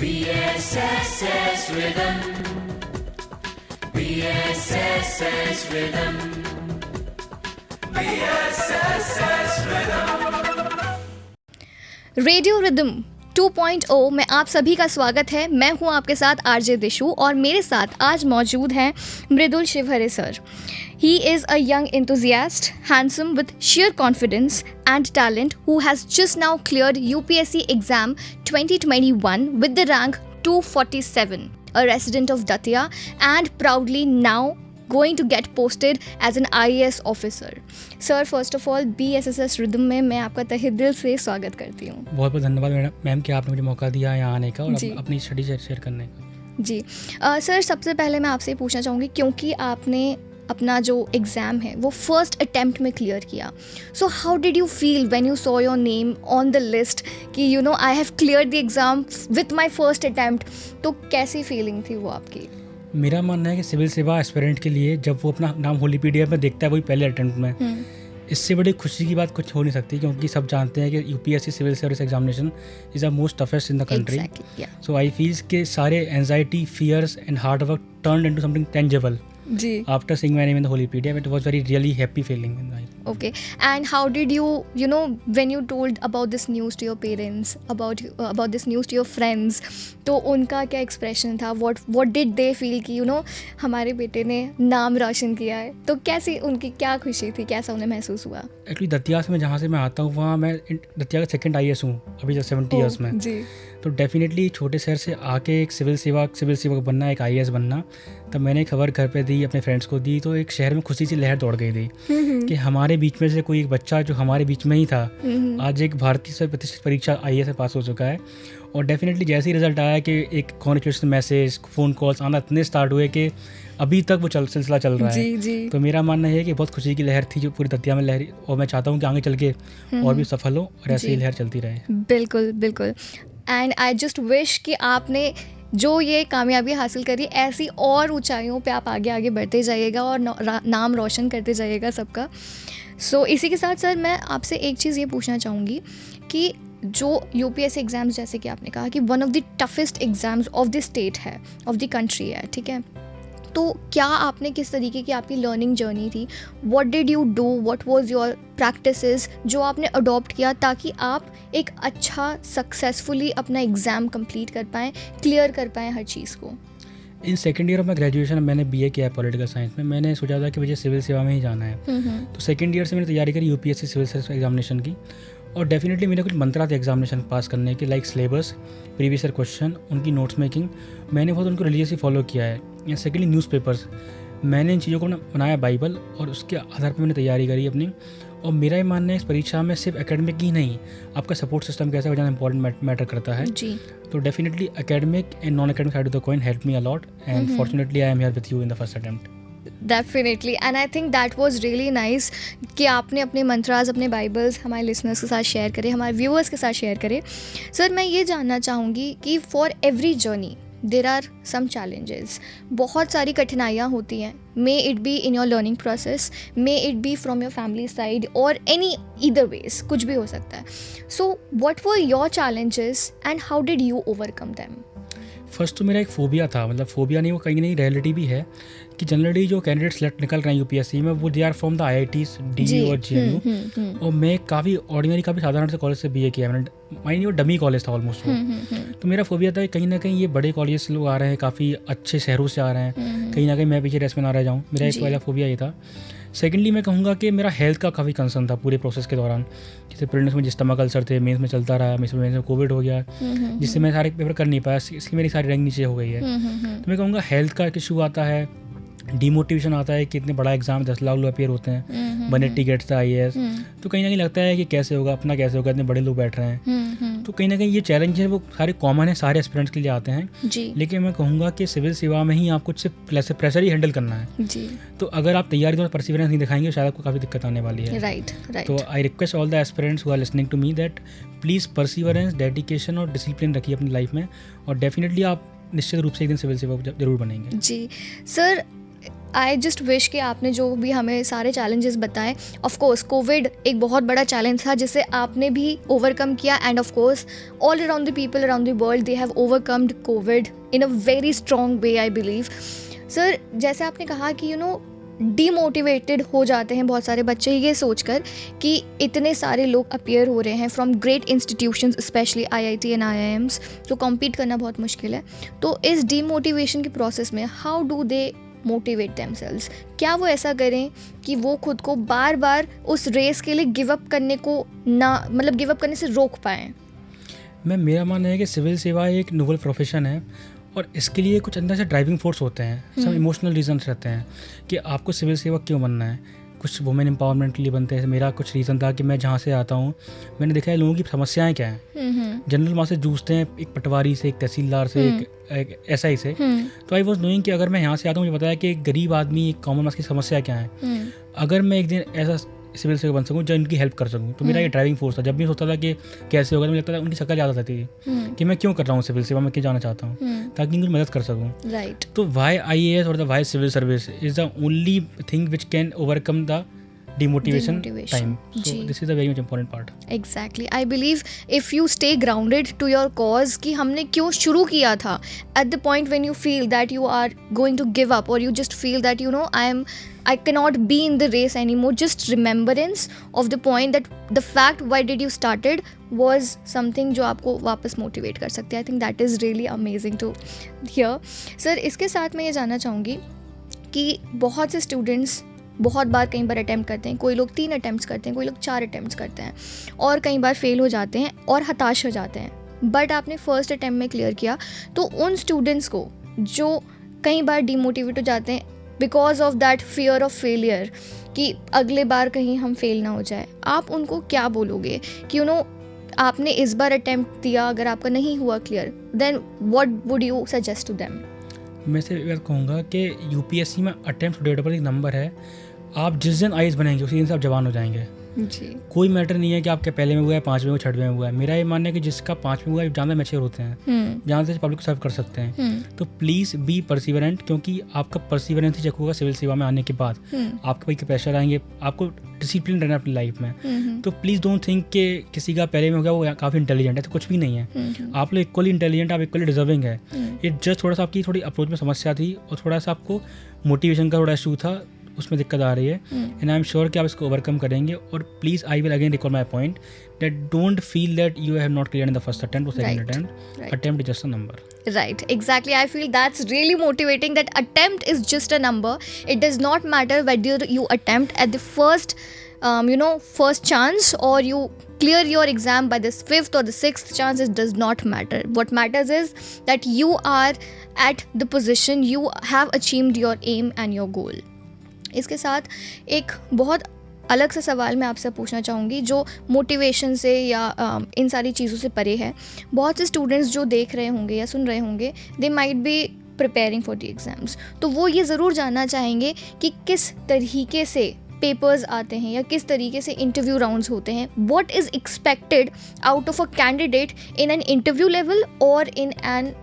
BSSS Rhythm. BSSS Rhythm. BSSS Rhythm. Radio rhythm 2.0 में आप सभी का स्वागत है। मैं हूं आपके साथ आरजे दिशु और मेरे साथ आज मौजूद हैं Mridul Shivhare sir. He is a young enthusiast, handsome with sheer confidence and talent who has just now cleared UPSC exam 2021 with the rank 247, a resident of Datia and proudly now going to get posted as an IAS officer. Sir, first of all, BSSS Rhythm में मैं आपका तहे दिल से स्वागत करती हूँ। बहुत बहुत धन्यवाद मैम कि आपने मुझे मौका दिया यहाँ आने का और अपनी स्टडी शेयर करने का। जी सर, सबसे पहले मैं आपसे पूछना चाहूँगी क्योंकि आपने अपना जो एग्ज़ाम है वो फर्स्ट अटेम्प्ट में क्लियर किया, so how did you feel when you saw your name on the list कि you know I have clear the exam with my first attempt, तो कैसी फीलिंग थी वो आपकी? मेरा मानना है कि सिविल सेवा एस्पिरेंट के लिए जब वो अपना नाम होली पीडीएफ में देखता है वही पहले अटेम्प्ट में, इससे बड़ी खुशी की बात कुछ हो नहीं सकती क्योंकि सब जानते हैं कि UPSC civil service examination is the most toughest in the country. So I feel के सारे anxiety, fears and hard work turned into something tangible after seeing my name in the holy pdf. It was very really happy feeling in life. Okay, and how did you know when you told about this news to your parents, about this news to your friends, तो उनका क्या expression था? what did they feel कि you know हमारे बेटे ने नाम रोशन किया है, तो कैसी उनकी क्या खुशी थी, कैसा उन्हें महसूस हुआ? एक्चुअली दतिया से मैं जहाँ से मैं आता हूँ वहाँ मैं दतिया का सेकंड IAS हूँ अभी 70 ईयर्स में जी। तो डेफिनेटली छोटे शहर से आके एक सिविल सेवक बनना, एक IAS बनना, तब मैंने खबर घर पे दी, अपने फ्रेंड्स को दी, तो एक शहर में खुशी सी लहर दौड़ गई थी कि हमारे बीच में से कोई एक बच्चा जो हमारे बीच में ही था आज एक भारतीय प्रतिष्ठित परीक्षा IAS से पास हो चुका है। और डेफिनेटली जैसे ही रिजल्ट आया कि एक कॉन्ग्रेचुलेशन मैसेज, फ़ोन कॉल्स आना इतने स्टार्ट हुए कि अभी तक वो सिलसिला चल रहा है। जी। तो मेरा मानना है कि बहुत खुशी की लहर थी जो पूरी दतिया में लहर, और मैं चाहता हूँ कि आगे चल के और भी सफल हो और ऐसे ही लहर चलती रहे। बिल्कुल बिल्कुल। एंड आई जस्ट विश कि आपने जो ये कामयाबी हासिल करी ऐसी और ऊंचाइयों पे आप आगे आगे बढ़ते जाइएगा और नाम रोशन करते जाइएगा सबका। सो इसी के साथ सर मैं आपसे एक चीज़ ये पूछना चाहूँगी कि जो UPSC एग्ज़ाम्स, जैसे कि आपने कहा कि one of the toughest exams of the state है, ऑफ द कंट्री है, ठीक है, तो क्या आपने किस तरीके की आपकी लर्निंग जर्नी थी? What did you do, what was your practices जो आपने अडॉप्ट किया ताकि आप एक अच्छा सक्सेसफुली अपना एग्ज़ाम कंप्लीट कर पाएँ, क्लियर कर पाएँ हर चीज़ को? In second year of my graduation मैंने BA किया है पॉलिटिकल साइंस में। मैंने सोचा था कि मुझे सिविल सेवा में ही जाना है, तो सेकेंड ईयर से मैंने तैयारी करी UPSC सिविल सर्विस एग्जामिनेशन की, और डेफिनेटली मेरे कुछ मंत्रा थे एग्जामिनेशन पास करने के, like syllabus, previous year question, उनकी नोट्स मेकिंग, मैंने बहुत उनको रिलीजियसली फॉलो किया है। या सेकेंडली न्यूज़पेपर्स, मैंने इन चीज़ों को बनाया बाइबल और उसके आधार पर मैंने तैयारी करी अपनी। और मेरा ये मानना है इस परीक्षा में सिर्फ एकेडमिक ही नहीं, आपका सपोर्ट सिस्टम कैसा हो जाना इंपॉर्टेंट मैटर करता है जी। तो definitely academic and non academic side of the coin help me a lot and fortunately I am here with you in the first attempt. Definitely, and I think that was really nice कि आपने अपने मंत्रास, अपने Bibles हमारे listeners के साथ share करें, हमारे viewers के साथ शेयर करें। सर मैं ये जानना चाहूँगी कि for every journey there are some challenges, बहुत सारी कठिनाइयाँ होती हैं, may it be in your learning process, may it be from your family side और एनी ईदर वेज, कुछ भी हो सकता है। So what were your challenges and how did you overcome them? First तो मेरा एक फोबिया था, मतलब फोबिया नहीं, वो कहीं नहीं रियलिटी भी है कि जनरली जो कैंडिडेट सेलेक्ट निकल रहे हैं UPSC में वो they are from the IITs, DU और JNU, और मैं काफ़ी ऑर्डिनरी, काफ़ी साधारण से कॉलेज से BA किया मैंने, माइंड वो डमी कॉलेज था ऑलमोस्ट वो। तो मेरा फोबिया था कि कहीं ना कहीं ये बड़े कॉलेज से लोग आ रहे हैं, काफ़ी अच्छे शहरों से आ रहे हैं, कहीं ना कहीं मैं पीछे रेस में ना रह जाऊँ, मेरा एक पहला फोबिया ये था। सेकेंडली मैं कहूँगा कि मेरा हेल्थ का काफ़ी कंसर्न था पूरे प्रोसेस के दौरान। जैसे प्रीलिम्स में स्टमक अल्सर थे, मेंस में चलता रहा, मेंस में कोविड हो गया, जिससे मैं सारे पेपर कर नहीं पाया, इसकी मेरी सारी रैंक नीचे हो गई है। तो मैं कहूँगा हेल्थ का इशू आता है, डिमोटिवेशन आता है कि इतने बड़ा एग्जाम 10 लाख लोग अपियर होते हैं, 180 गेट्स था IAS, तो कहीं ना कहीं लगता है कि कैसे होगा, अपना कैसे होगा, इतने बड़े लोग बैठ रहे हैं। तो कहीं ना कहीं ये चैलेंज है वो सारे कॉमन है, सारे एस्पिरेंट्स के लिए आते हैं जी। लेकिन मैं कहूँगा कि सिविल सेवा में ही आपको सिर्फ प्रेशर ही हैंडल करना है जी। तो अगर आप तैयारी में परसिवरेंस नहीं दिखाएंगे शायद आपको काफ़ी दिक्कत आने वाली है। राइट। तो I request all the aspirants who are listening to me that please perseverance, dedication और डिसिप्लिन रखिए अपनी लाइफ में, और डेफिनेटली आप निश्चित रूप से एक दिन सिविल सेवा जरूर बनेंगे जी। सर आई जस्ट विश कि आपने जो भी हमें सारे चैलेंजेस बताए, ऑफ कोर्स कोविड एक बहुत बड़ा चैलेंज था जिसे आपने भी ओवरकम किया, end of course all around the people around the world they have overcomed Covid in a very strong way, I believe. Sir, जैसे आपने कहा कि डीमोटिवेटेड हो जाते हैं बहुत सारे बच्चे ये सोचकर कि इतने सारे लोग अपीयर हो रहे हैं from great institutions, specially IIT and IIMs, तो कॉम्पीट करना बहुत मुश्किल है. तो इस डीमोटिवेशन के प्रोसेस में how do they motivate themselves? क्या वो ऐसा करें कि वो खुद को बार बार उस रेस के लिए गिव अप करने को ना, मतलब गिव अप करने से रोक पाएँ? मेरा मानना है कि सिविल सेवा एक नोबल प्रोफेशन है और इसके लिए कुछ अंदर से ड्राइविंग फोर्स होते हैं, सब इमोशनल रीजंस रहते हैं कि आपको सिविल सेवा क्यों बनना है. कुछ वुमेन एम्पावरमेंट के लिए बनते हैं. मेरा कुछ रीज़न था कि मैं जहाँ से आता हूँ मैंने देखा है लोगों की समस्याएं क्या हैं. जनरल वहाँ से जूझते हैं, एक पटवारी से, एक तहसीलदार से, एक SI से. तो आई वॉज नोइंग कि अगर मैं यहाँ से आता हूँ, मुझे पता है कि एक गरीब आदमी, एक कॉमन मास की समस्या क्या है. अगर मैं एक दिन ऐसा सिविल सेवा बन सकूँ जो इनकी हेल्प कर सकूँ, तो मेरा ये ड्राइविंग फोर्स था. जब भी सोचता था कि कैसे होगा, मुझे लगता था उनकी शक्ल याद आती थी कि मैं क्यों कर रहा हूँ सिविल सेवा, मैं क्यों जाना चाहता हूँ, ताकि उनकी मदद कर सकूँ. राइट. तो वाई IAS और the why civil service is the only thing which can overcome the demotivation time. So this is a very much important part. Exactly. I believe if you stay grounded to your cause कि हमने क्यों शुरू किया था, at the point when you feel that you are going to give up or you just feel that I cannot be in the race anymore, just remembrance of the point that the fact why did you started was something जो आपको वापस motivate कर सकते हैं. I think that is really amazing to hear. Sir, इसके साथ मैं ये जानना चाहूँगी कि बहुत से students बहुत बार कई बार अटैम्प्ट करते हैं. कोई लोग 3 अटैम्प्ट्स करते हैं, कोई लोग 4 अटैम्प्ट्स करते हैं और कई बार फेल हो जाते हैं और हताश हो जाते हैं. बट आपने फर्स्ट अटैम्प्ट में क्लियर किया, तो उन स्टूडेंट्स को जो कई बार डिमोटिवेट हो जाते हैं because of that fear of failure कि अगले बार कहीं हम फेल ना हो जाए, आप उनको क्या बोलोगे कि आपने इस बार अटैम्प्ट दिया, अगर आपका नहीं हुआ clear, then what would you suggest to them? मैं सिर्फ ये कहूँगा कि UPSC में अटैम्प्ट डेट एक नंबर है. आप जिस दिन आईएएस बनेंगे उसी दिन से आप जवान हो जाएंगे. जी. कोई मैटर नहीं है कि आपके पहले में हुआ है, 5वें में, 6वें में हुआ है. मेरा ये मानना है कि जिसका 5वें हुआ है ज़्यादा मैच्योर होते हैं, ज़्यादा से पब्लिक को सर्व कर सकते हैं. तो प्लीज़ बी परसिवरेंट, क्योंकि आपका परसिवरेंस ही चेक होगा सिविल सेवा में आने के बाद. आपके भाई के प्रेशर आएंगे, आपको डिसिप्लिन रहना अपनी लाइफ में. तो प्लीज़ डोंट थिंक कि किसी का पहले में हो गया वो काफ़ी इंटेलिजेंट है, तो कुछ भी नहीं है. आप लोग इक्वली इंटेलिजेंट, आप इक्वली डिजर्विंग है. ये जस्ट थोड़ा सा आपकी थोड़ी अप्रोच में समस्या थी और थोड़ा सा आपको मोटिवेशन का थोड़ा इशू था, उसमें दिक्कत आ रही है. एंड आई एम श्योर कि आप इसको ओवरकम करेंगे. और please I will again recall my point that don't feel that you have not clear in the first attempt or second attempt. Attempt is just a number. Right, exactly. I feel that's really motivating, that attempt is just a number. It does not matter whether you attempt at the first first chance or you clear your exam by the 5th or the 6th chance. It does not matter. What matters is that you are at the position, you have achieved your aim and your goal. इसके साथ एक बहुत अलग सा सवाल मैं आपसे पूछना चाहूँगी जो मोटिवेशन से या इन सारी चीज़ों से परे है. बहुत से स्टूडेंट्स जो देख रहे होंगे या सुन रहे होंगे, they might be preparing for the exams, तो वो ये ज़रूर जानना चाहेंगे कि किस तरीके से पेपर्स आते हैं या किस तरीके से इंटरव्यू राउंड्स होते हैं. What is expected out of a candidate in an interview level और इन एन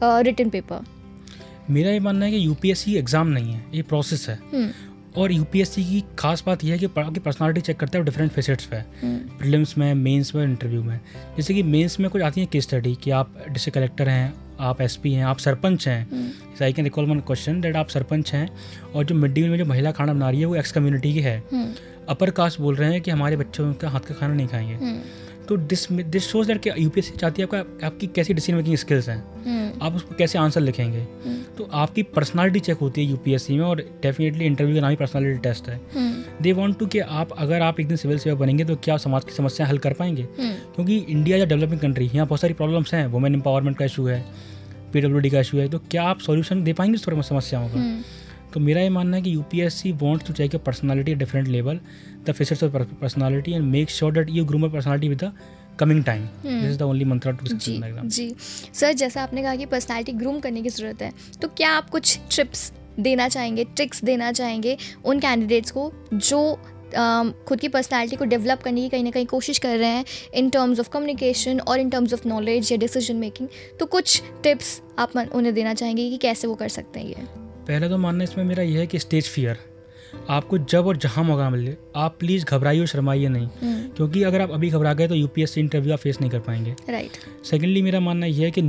रिटन पेपर? मेरा ये मानना है कि UPSC एग्ज़ाम नहीं है, ये प्रोसेस है. और UPSC की खास बात यह है कि आपकी पर्सनालिटी चेक करता है डिफरेंट फेसेट्स पे, प्रीलिम्स में, मेंस में, इंटरव्यू में. जैसे कि मेंस में कुछ आती है केस स्टडी कि आप डिस्ट्रिक्ट कलेक्टर हैं, आप SP हैं, आप सरपंच हैं. I can recall one question that आप सरपंच हैं और जो मिड डे मील में जो महिला खाना बना रही है वो एक्स कम्युनिटी की है. अपर कास्ट बोल रहे हैं कि हमारे बच्चों का हाथ का खाना नहीं खाएंगे. तो दिस शोज दैट कि UPSC चाहती है आपकी कैसी डिसीजन मेकिंग स्किल्स हैं, आप उसको कैसे आंसर लिखेंगे. तो आपकी पर्सनालिटी चेक होती है UPSC में, और डेफिनेटली इंटरव्यू का नाम ही पर्सनालिटी टेस्ट है. दे वांट टू कि अगर आप एक दिन सिविल सेवा बनेंगे तो क्या समाज की समस्याएं हल कर पाएंगे. क्योंकि इंडिया या डेवलपिंग कंट्री, यहाँ बहुत सारी प्रॉब्लम्स हैं. वुमेन एम्पावरमेंट का इशू है, PWD का इशू है. तो क्या आप सॉल्यूशन दे पाएंगे इस समस्याओं का? तो मेरा ये मानना है कि UPSC wants to check your personality at different level, the facets of personality, and make sure that you groom your personality with the coming time. This is the only mantra to success in the exam. जी sir, जैसा आपने कहा कि personality groom करने की ज़रूरत है, तो क्या आप कुछ टिप्स देना चाहेंगे, ट्रिक्स देना चाहेंगे उन कैंडिडेट्स को जो खुद की पर्सनालिटी को डेवलप करने की कहीं ना कहीं कोशिश कर रहे हैं इन टर्म्स ऑफ कम्युनिकेशन और इन टर्म्स ऑफ नॉलेज या डिसीजन मेकिंग? तो कुछ टिप्स आप उन्हें देना चाहेंगे कि कैसे वो कर सकते हैं ये? पहला तो मानना इसमें मेरा यह है कि स्टेज फियर, आपको जब और जहाँ मौका मिले आप प्लीज़ घबराइए और शर्माइए नहीं, क्योंकि अगर आप अभी घबरा गए तो यूपीएससी इंटरव्यू आप फेस नहीं कर पाएंगे। राइट। सेकेंडली मेरा मानना यह है कि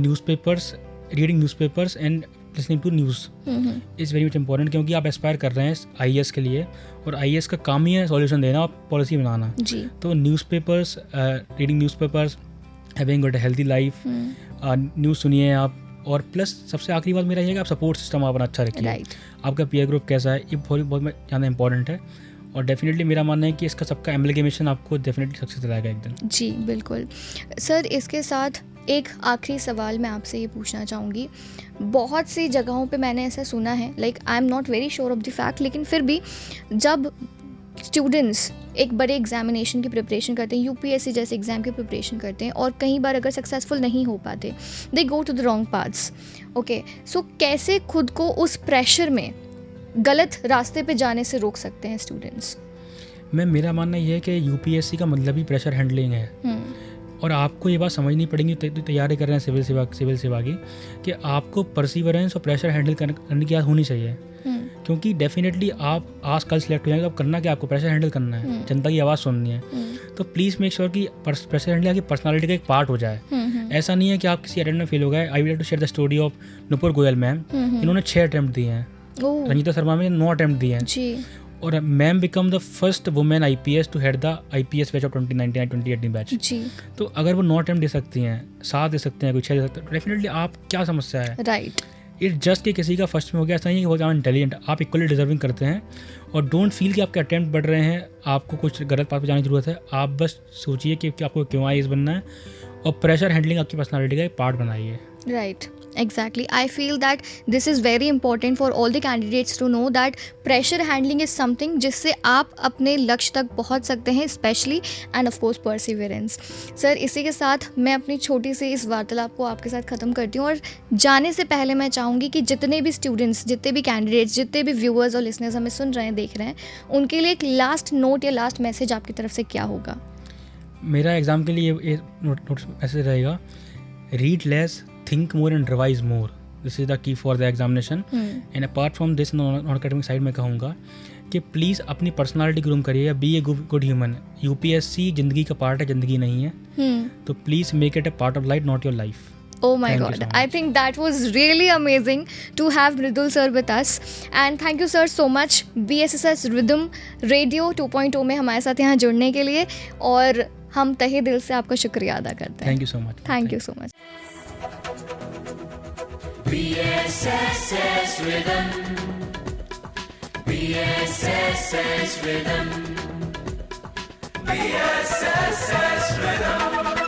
reading newspapers and listening to news is very much important, क्योंकि आप एस्पायर कर रहे हैं आईएएस के लिए और आईएएस का काम ही है सॉल्यूशन देना और पॉलिसी बनाना। जी। तो newspapers, reading newspapers, having got a healthy life, news सुनिए आप, और प्लस सबसे आखिरी बात मेरा ये है कि आप सपोर्ट सिस्टम अपना अच्छा रखिए। राइट। आपका पीयर ग्रुप कैसा है, ये बहुत ज़्यादा इंपॉर्टेंट है। और डेफिनेटली मेरा मानना है कि इसका सबका एमलगेमेशन आपको डेफिनेटली सक्सेस दिलाएगा एक दिन। जी बिल्कुल सर। इसके साथ एक आखिरी सवाल मैं आपसे ये पूछना चाहूँगी, बहुत सी जगहों पे मैंने ऐसा सुना है, like I am not very sure of the fact, लेकिन फिर भी जब स्टूडेंट्स एक बड़े एग्जामिनेशन की प्रिपरेशन करते हैं, यूपीएससी जैसे एग्ज़ाम की प्रिपरेशन करते हैं, और कई बार अगर सक्सेसफुल नहीं हो पाते, they go to the wrong paths. Okay, so कैसे खुद को उस प्रेशर में गलत रास्ते पे जाने से रोक सकते हैं स्टूडेंट्स? मेरा मानना ये है कि यूपीएससी का मतलब ही प्रेशर हैंडलिंग है, और आपको ये बात समझनी पड़ेगी तैयारी कर रहे हैं सिविल सेवा की, कि आपको परसिवरेंस और प्रेशर हैंडल करने की आदत होनी चाहिए। क्योंकि डेफिनेटली आप आज कल सिलेक्ट हो जाएंगे, अब करना क्या, आपको प्रेशर हैंडल करना है, जनता की आवाज़ सुननी है। तो प्लीज़ मेक श्योर कि प्रेशर हैंडल आपकी पर्सनालिटी का एक पार्ट हो जाए। ऐसा नहीं है कि आप किसी अटेम्प्ट में फेल हो गए। I will to share the story of Nupur Goyal ma'am. इन्होंने 6 अटेम्प्ट दिए हैं, रंजीता शर्मा में 9 अटेम्प्ट दिए हैं, और ma'am become the first women IPS to head the IPS batch of 2019-2018 batch. तो अगर वो 9 अटेम्प्ट दे सकती हैं, 7 दे सकते हैं, कोई 6 दे सकते हैं, डेफिनेटली आप क्या समस्या है। राइट। इट जस्ट कि किसी का फर्स्ट में हो गया, ऐसा नहीं है कि बहुत ज़्यादा इंटेलिजेंट, आप इक्वली डिजर्विंग करते हैं। और डोंट फील कि आपके अटेम्प्ट बढ़ रहे हैं, आपको कुछ गलत पाथ पर जाने की जरूरत है। आप बस सोचिए कि आपको क्यों आईएएस बनना है, और प्रेशर हैंडलिंग आपकी पर्सनालिटी का एक पार्ट बनाइए। Right, exactly. I feel that this is very important for all the candidates to know that pressure handling is something जिससे आप अपने लक्ष्य तक पहुंच सकते हैं, specially end of course perseverance. Sir, इसी के साथ मैं अपनी छोटी सी इस वार्तालाप को आपके साथ ख़त्म करती हूँ, और जाने से पहले मैं चाहूँगी कि जितने भी स्टूडेंट्स, जितने भी कैंडिडेट्स, जितने भी व्यूअर्स और लिसनर्स हमें सुन रहे हैं, देख रहे हैं, उनके लिए एक लास्ट नोट या लास्ट मैसेज आपकी तरफ से क्या होगा? मेरा एग्ज़ाम के लिए ये नोट मैसेज रहेगा, read less, think more and revise more. This is the key for the examination. And apart from this, non academic side में कहूँगा कि प्लीज़ अपनी पर्सनालिटी ग्रूम करिए, be a good human. UPSC जिंदगी का part है, जिंदगी नहीं है। तो please make it a part of life, not your life. Oh my God, I think that was really amazing to have Mridul sir with us, and thank you sir so much BSSS Rhythm Radio 2.0 में हमारे साथ यहाँ जुड़ने के लिए, और हम तहे दिल से आपका शुक्रिया अदा करते हैं। Thank you so much. Thank you so much. BSSS Rhythm, BSSS Rhythm, BSSS Rhythm.